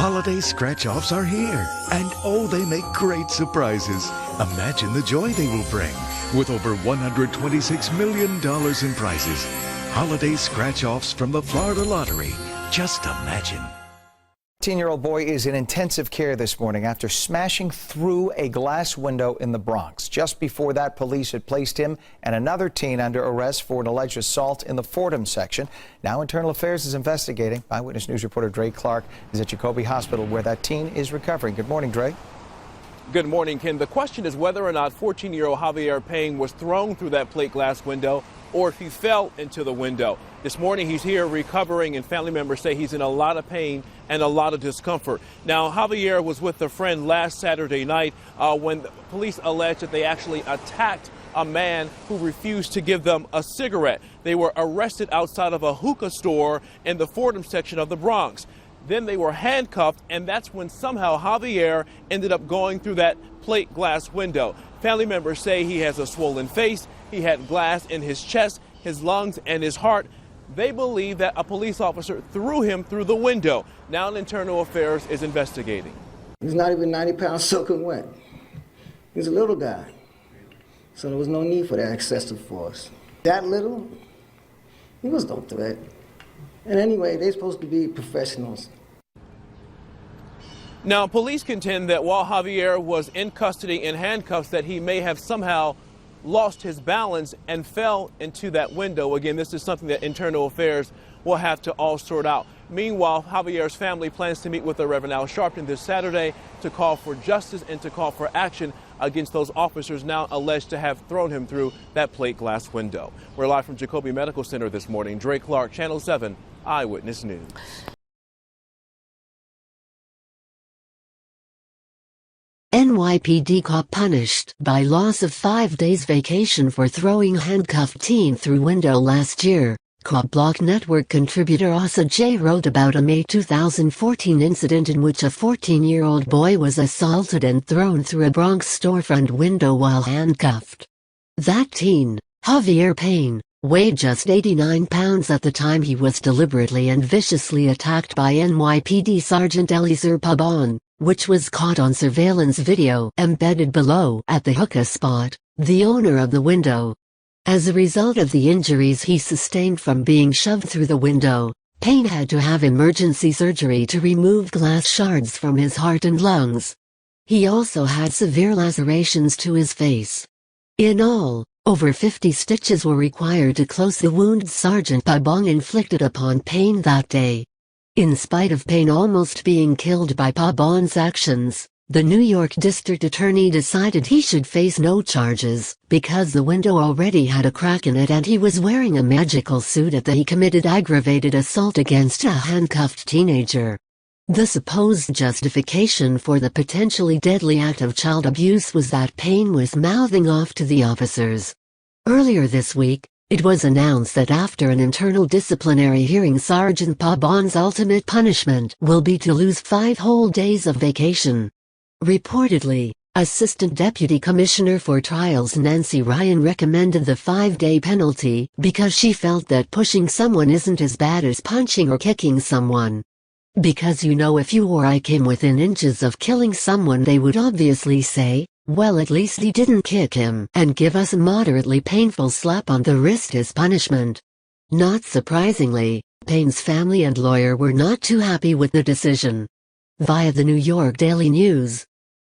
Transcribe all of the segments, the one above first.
Holiday scratch-offs are here, and oh, they make great surprises. Imagine the joy they will bring with over $126 million in prizes. Holiday scratch-offs from the Florida Lottery. Just imagine. 18-year-old boy is in intensive care this morning after smashing through a glass window in the Bronx. Just before that, police had placed him and another teen under arrest for an alleged assault in the Fordham section. Now Internal Affairs is investigating. Eyewitness News reporter Dre Clark is at Jacoby Hospital where that teen is recovering. Good morning, Dre. Good morning, Ken. The question is whether or not 14-year-old Javier Payne was thrown through that plate glass window or if he fell into the window. This morning he's here recovering, and family members say he's in a lot of pain and a lot of discomfort. Now, Javier was with a friend last Saturday night when the police alleged that they actually attacked a man who refused to give them a cigarette. They were arrested outside of a hookah store in the Fordham section of the Bronx. Then they were handcuffed, and that's when somehow Javier ended up going through that plate glass window. Family members say he has a swollen face, he had glass in his chest, his lungs, and his heart. They believe that a police officer threw him through the window. Now Internal Affairs is investigating. He's not even 90 pounds soaking wet. He's a little guy. So there was no need for that excessive force. That little, he was no threat. And anyway, they're supposed to be professionals. Now, police contend that while Javier was in custody in handcuffs, that he may have somehow lost his balance and fell into that window. Again, this is something that Internal Affairs will have to all sort out. Meanwhile, Javier's family plans to meet with the Reverend Al Sharpton this Saturday to call for justice and to call for action against those officers now alleged to have thrown him through that plate glass window. We're live from Jacoby Medical Center this morning. Dre Clark, Channel 7, Eyewitness News. NYPD cop punished by loss of 5 days vacation for throwing handcuffed teen through window last year. COPBLOCK network contributor Asa J. wrote about a May 2014 incident in which a 14-year-old boy was assaulted and thrown through a Bronx storefront window while handcuffed. That teen, Javier Payne, weighed just 89 pounds at the time he was deliberately and viciously attacked by NYPD Sergeant Eliezer Pabon, which was caught on surveillance video embedded below at the hookah spot, the owner of the window. As a result of the injuries he sustained from being shoved through the window, Payne had to have emergency surgery to remove glass shards from his heart and lungs. He also had severe lacerations to his face. In all, over 50 stitches were required to close the wound Sergeant Pabong inflicted upon Payne that day. In spite of Payne almost being killed by Pabong's actions, the New York District Attorney decided he should face no charges, because the window already had a crack in it and he was wearing a magical suit at that he committed aggravated assault against a handcuffed teenager. The supposed justification for the potentially deadly act of child abuse was that Payne was mouthing off to the officers. Earlier this week, it was announced that after an internal disciplinary hearing, Sergeant Pabon's ultimate punishment will be to lose 5 whole days of vacation. Reportedly, Assistant Deputy Commissioner for Trials Nancy Ryan recommended the 5-day penalty because she felt that pushing someone isn't as bad as punching or kicking someone. Because if you or I came within inches of killing someone, they would obviously say, well, at least he didn't kick him, and give us a moderately painful slap on the wrist as punishment. Not surprisingly, Payne's family and lawyer were not too happy with the decision. Via the New York Daily News,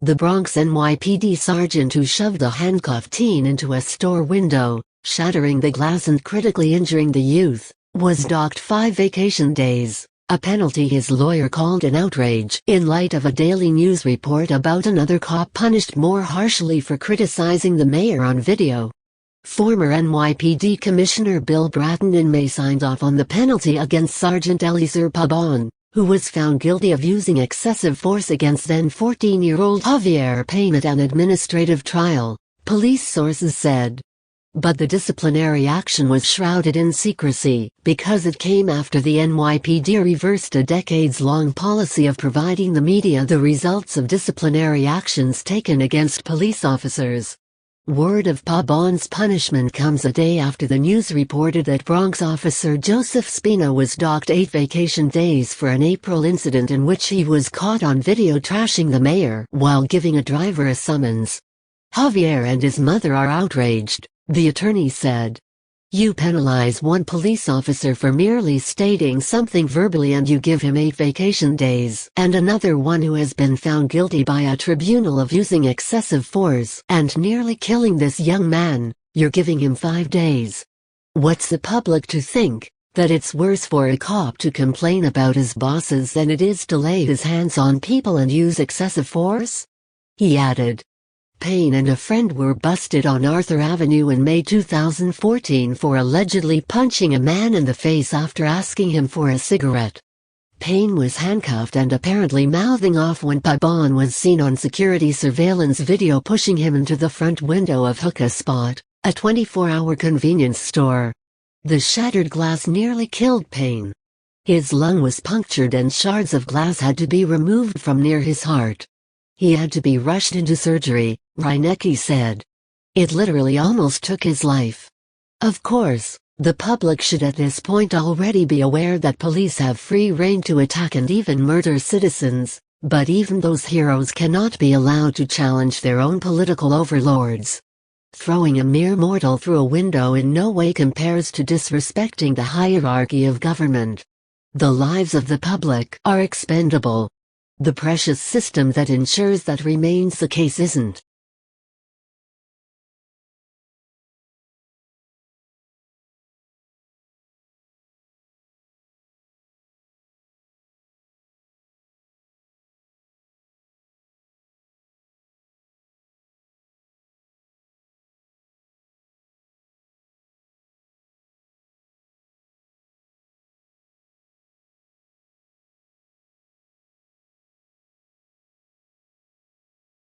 the Bronx NYPD sergeant who shoved the handcuffed teen into a store window, shattering the glass and critically injuring the youth, was docked 5 vacation days, a penalty his lawyer called an outrage in light of a Daily News report about another cop punished more harshly for criticizing the mayor on video. Former NYPD Commissioner Bill Bratton in May signed off on the penalty against Sergeant Eliezer Pabon, who was found guilty of using excessive force against then 14-year-old Javier Payne at an administrative trial, police sources said. But the disciplinary action was shrouded in secrecy, because it came after the NYPD reversed a decades-long policy of providing the media the results of disciplinary actions taken against police officers. Word of Pabon's punishment comes a day after the news reported that Bronx officer Joseph Spina was docked 8 vacation days for an April incident in which he was caught on video trashing the mayor while giving a driver a summons. Javier and his mother are outraged, the attorney said. You penalize one police officer for merely stating something verbally and you give him 8 vacation days, and another one who has been found guilty by a tribunal of using excessive force and nearly killing this young man, you're giving him 5 days. What's the public to think? That it's worse for a cop to complain about his bosses than it is to lay his hands on people and use excessive force? He added. Payne and a friend were busted on Arthur Avenue in May 2014 for allegedly punching a man in the face after asking him for a cigarette. Payne was handcuffed and apparently mouthing off when Pabon was seen on security surveillance video pushing him into the front window of Hookah Spot, a 24-hour convenience store. The shattered glass nearly killed Payne. His lung was punctured and shards of glass had to be removed from near his heart. He had to be rushed into surgery, Reinecke said. It literally almost took his life. Of course, the public should at this point already be aware that police have free rein to attack and even murder citizens, but even those heroes cannot be allowed to challenge their own political overlords. Throwing a mere mortal through a window in no way compares to disrespecting the hierarchy of government. The lives of the public are expendable. The precious system that ensures that remains the case isn't.